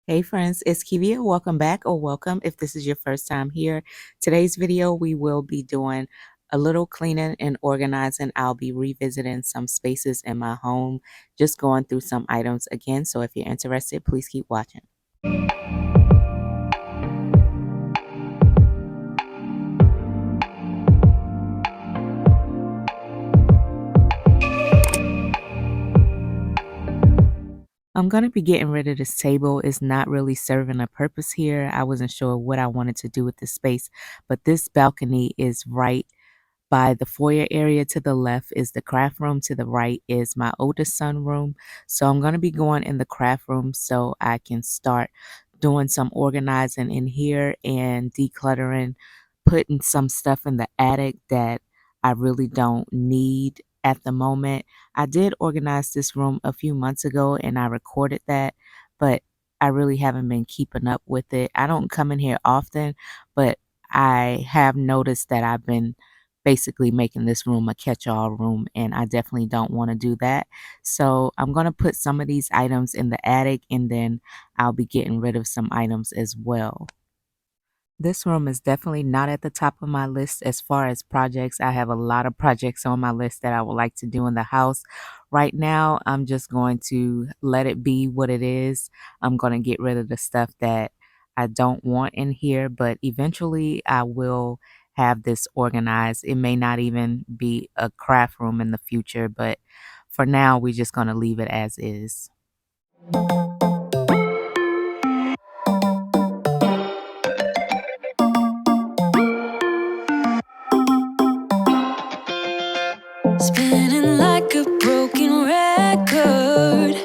Hey friends, it's Kivia. Welcome back or welcome if this is your first time here. Today's video, we will be doing a little cleaning and organizing. I'll be revisiting some spaces in my home, just going through some items again. So if you're interested, please keep watching. I'm going to be getting rid of this table. It's not really serving a purpose here. I wasn't sure what I wanted to do with this space, but this balcony is right by the foyer area. To the left is the craft room. To the right is my oldest son room. So I'm going to be going in the craft room so I can start doing some organizing in here and decluttering, putting some stuff in the attic that I really don't need at the moment. I did organize this room a few months ago and I recorded that, but I really haven't been keeping up with it. I don't come in here often, but I have noticed that I've been basically making this room a catch-all room, and I definitely don't want to do that. So I'm going to put some of these items in the attic, and then I'll be getting rid of some items as well. This room is definitely not at the top of my list as far as projects. I have a lot of projects on my list that I would like to do in the house. Right now, I'm just going to let it be what it is. I'm going to get rid of the stuff that I don't want in here, but eventually I will have this organized. It may not even be a craft room in the future, but for now, we're just going to leave it as is. Spinning like a broken record.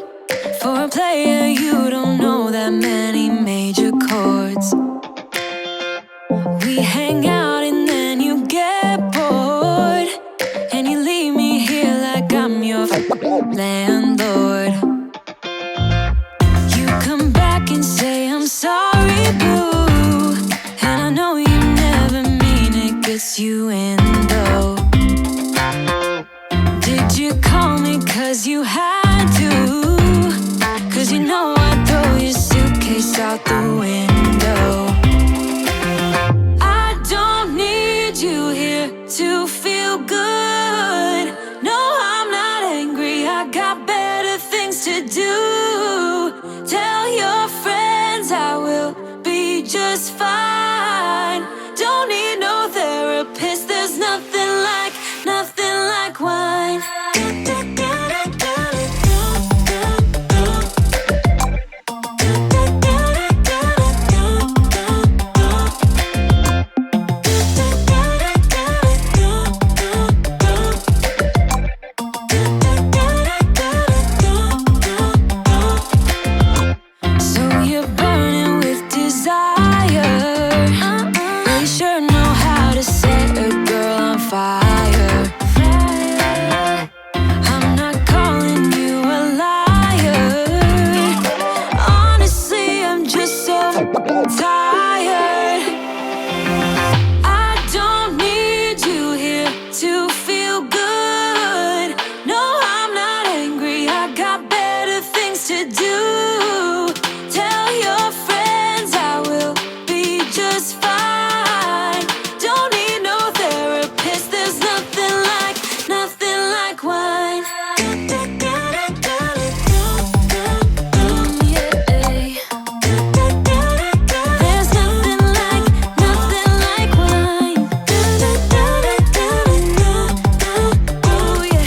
For a player, you don't know that many major chords. We hang out and then you get bored, and you leave me here like I'm your landlord. You come back and say, I'm sorry, boo. And I know you never mean it, gets you in though. Did you call me cause you had to? Cause you know I'd throw your suitcase out the window. I don't need you here to feel good. No, I'm not angry, I got better things to do. Tell your friends I will be just fine. Don't need no therapist, there's nothing like wine. So you're burning with desire. You sure know how to set a girl on fire. I'm not calling you a liar. Honestly, I'm just so tired. I don't need you here to feel good. No, I'm not angry, I got better things to do. Tell your friends I will be just fine. Don't need no therapist, there's nothing like wine. Yeah. There's nothing like wine. Oh yeah.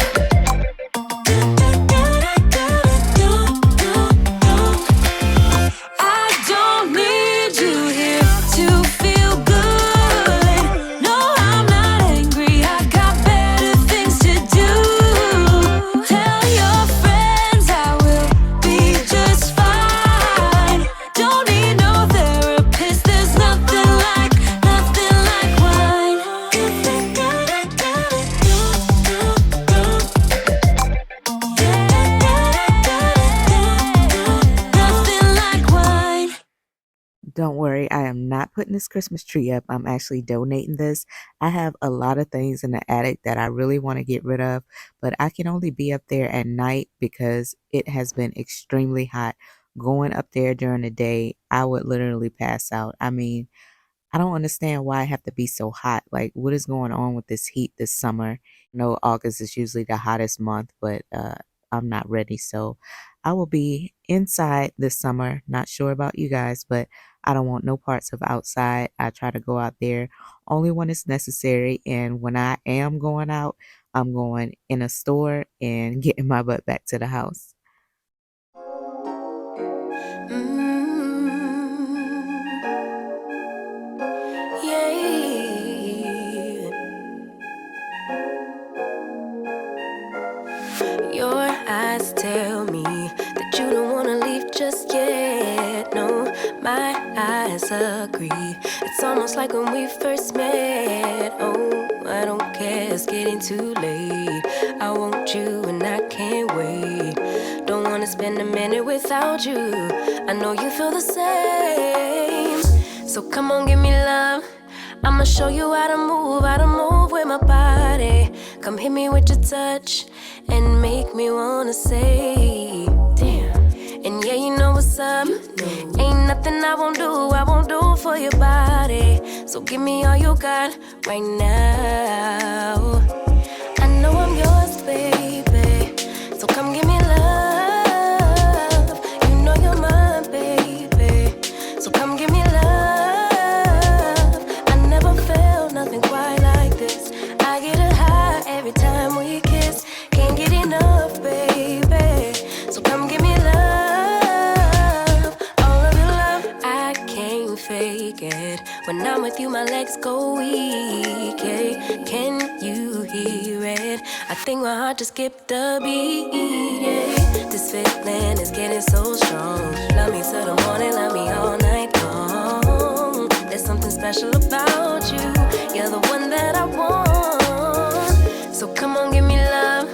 I don't need you here to feel good. No, I'm not angry, I got better things to do. Tell your friends I will be just fine. Don't need no therapist, there's nothing like wine. Nothing like wine. Don't worry, I am not putting this Christmas tree up. I'm actually donating this. I have a lot of things in the attic that I really want to get rid of, but I can only be up there at night because it has been extremely hot going up there during the day, I would literally pass out. I mean, I don't understand why I have to be so hot. Like, what is going on with this heat this summer? No, August is usually the hottest month, but I'm not ready. So I will be inside this summer. Not sure about you guys, but I don't want no parts of outside. I try to go out there only when it's necessary. And when I am going out, I'm going in a store and getting my butt back to the house. Mm, yeah. Your eyes tell me that you don't wanna leave just yet. No, my eyes agree. It's almost like when we first met. Oh, I don't care, it's getting too late. I want you and I can't wait. Don't wanna spend a minute without you. I know you feel the same. So come on, give me love. I'ma show you how to move with my body. Come hit me with your touch and make me wanna say, damn. And yeah, you know what's up. Ain't nothing I won't do for your body. So give me all you got right now. I know I'm yours, baby. So come give me love. You know you're mine, baby. So come give me love. I never felt nothing quite like this. I get a high every time we kiss. Can't get enough, baby. So come give me love. All of your love, I can't fake it. When I'm with you, my legs go weak. Yeah. Can you hear it? I think my heart just skipped a beat. Yeah. This feeling is getting so strong. Love me till the morning, love me all night long. There's something special about you. You're the one that I want. So come on, give me love.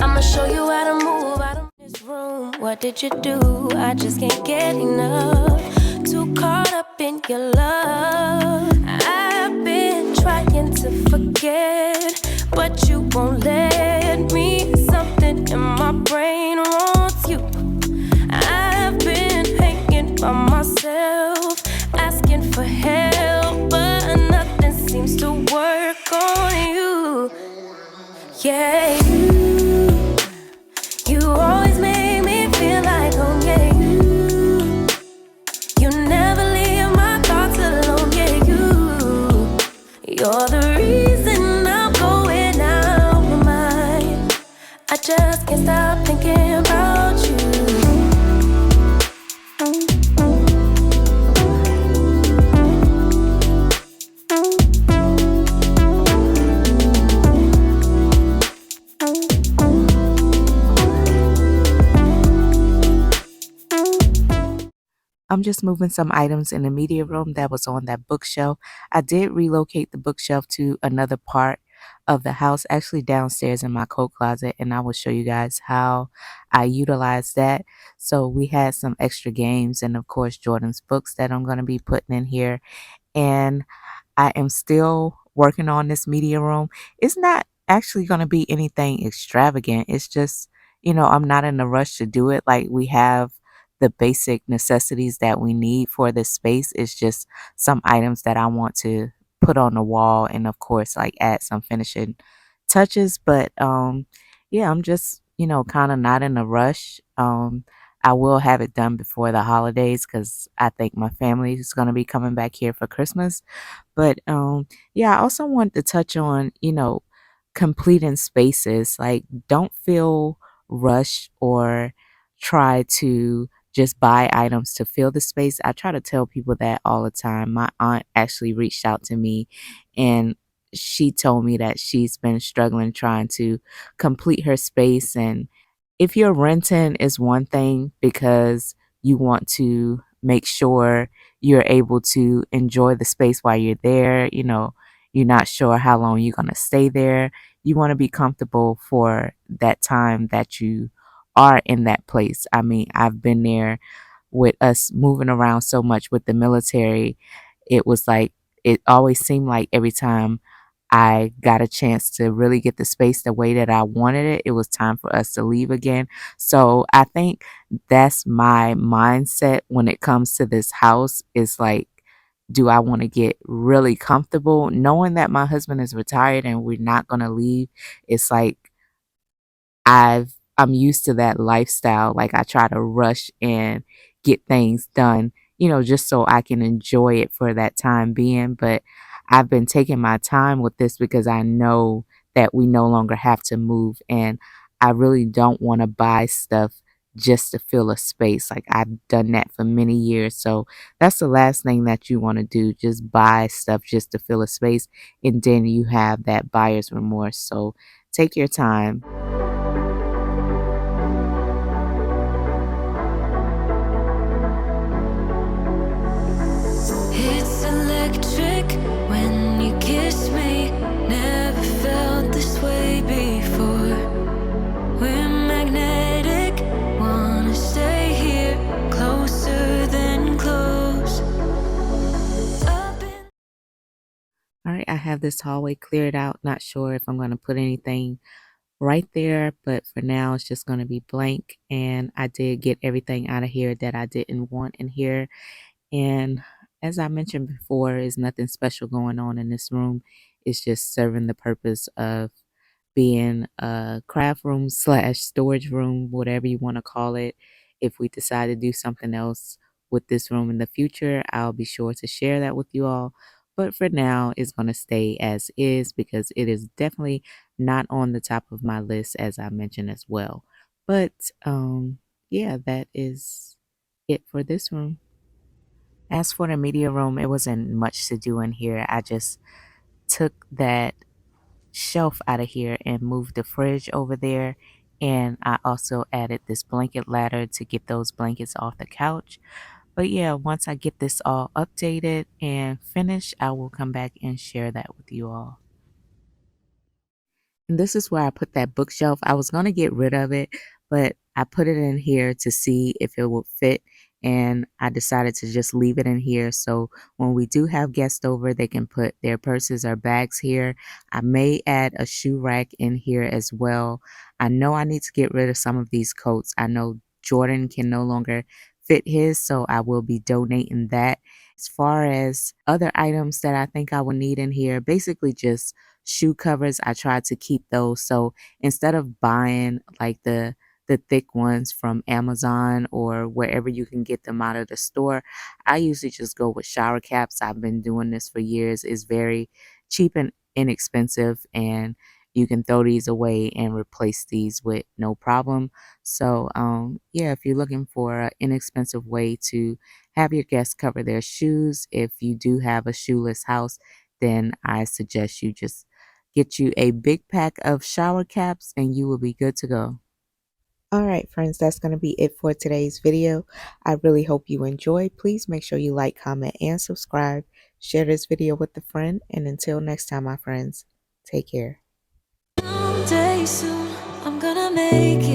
I'ma show you how to move out of this room. What did you do? I just can't get enough. Too caught up in your love. I've been trying to forget, but you won't let me. Something in my brain wants you. I've been hanging by myself, asking for help, but nothing seems to work on you. Yeah, you always make me feel like home. Yeah, you never leave my thoughts alone. Yeah, you're the reason I'm going out my mind. I just can't stop thinking about you. I'm just moving some items in the media room that was on that bookshelf. I did relocate the bookshelf to another part of the house, actually downstairs in my coat closet, and I will show you guys how I utilize that. So we had some extra games and of course Jordan's books that I'm going to be putting in here. And I am still working on this media room. It's not actually going to be anything extravagant. It's just, I'm not in a rush to do it. Like we have the basic necessities that we need for this space. It's just some items that I want to put on the wall and of course like add some finishing touches. But yeah, I'm just, kind of not in a rush. I will have it done before the holidays because I think my family is going to be coming back here for Christmas. But yeah, I also want to touch on, completing spaces. Like don't feel rushed or try to just buy items to fill the space. I try to tell people that all the time. My aunt actually reached out to me and she told me that she's been struggling trying to complete her space. And if you're renting is one thing because you want to make sure you're able to enjoy the space while you're there, you're not sure how long you're going to stay there. You want to be comfortable for that time that you are in that place. I mean, I've been there with us moving around so much with the military. It was like, it always seemed like every time I got a chance to really get the space the way that I wanted it, it was time for us to leave again. So I think that's my mindset when it comes to this house is like, do I want to get really comfortable knowing that my husband is retired and we're not going to leave? It's like I'm used to that lifestyle. Like I try to rush and get things done, just so I can enjoy it for that time being. But I've been taking my time with this because I know that we no longer have to move and I really don't want to buy stuff just to fill a space. Like I've done that for many years. So that's the last thing that you want to do. Just buy stuff just to fill a space and then you have that buyer's remorse. So take your time. It's electric when you kiss me. Never felt this way before. We're magnetic, wanna stay here closer than close. Up in All right, I have this hallway cleared out. Not sure if I'm going to put anything right there, but for now it's just going to be blank. And I did get everything out of here that I didn't want in here. And as I mentioned before, is nothing special going on in this room. It's just serving the purpose of being a craft room slash storage room, whatever you want to call it. If we decide to do something else with this room in the future, I'll be sure to share that with you all. But for now, it's going to stay as is because it is definitely not on the top of my list, as I mentioned as well. But yeah, that is it for this room. As for the media room, it wasn't much to do in here. I just took that shelf out of here and moved the fridge over there. And I also added this blanket ladder to get those blankets off the couch. But yeah, once I get this all updated and finished, I will come back and share that with you all. And this is where I put that bookshelf. I was going to get rid of it, but I put it in here to see if it would fit. And I decided to just leave it in here. So when we do have guests over, they can put their purses or bags here. I may add a shoe rack in here as well. I know I need to get rid of some of these coats. I know Jordan can no longer fit his, so I will be donating that. As far as other items that I think I will need in here, basically just shoe covers. I try to keep those. So instead of buying like the thick ones from Amazon or wherever you can get them out of the store, I usually just go with shower caps. I've been doing this for years. It's very cheap and inexpensive and you can throw these away and replace these with no problem. So yeah, if you're looking for an inexpensive way to have your guests cover their shoes, if you do have a shoeless house, then I suggest you just get you a big pack of shower caps and you will be good to go. All right, friends, that's going to be it for today's video. I really hope you enjoyed. Please make sure you like, comment, and subscribe. Share this video with a friend. And until next time, my friends, take care. someday soon, I'm gonna make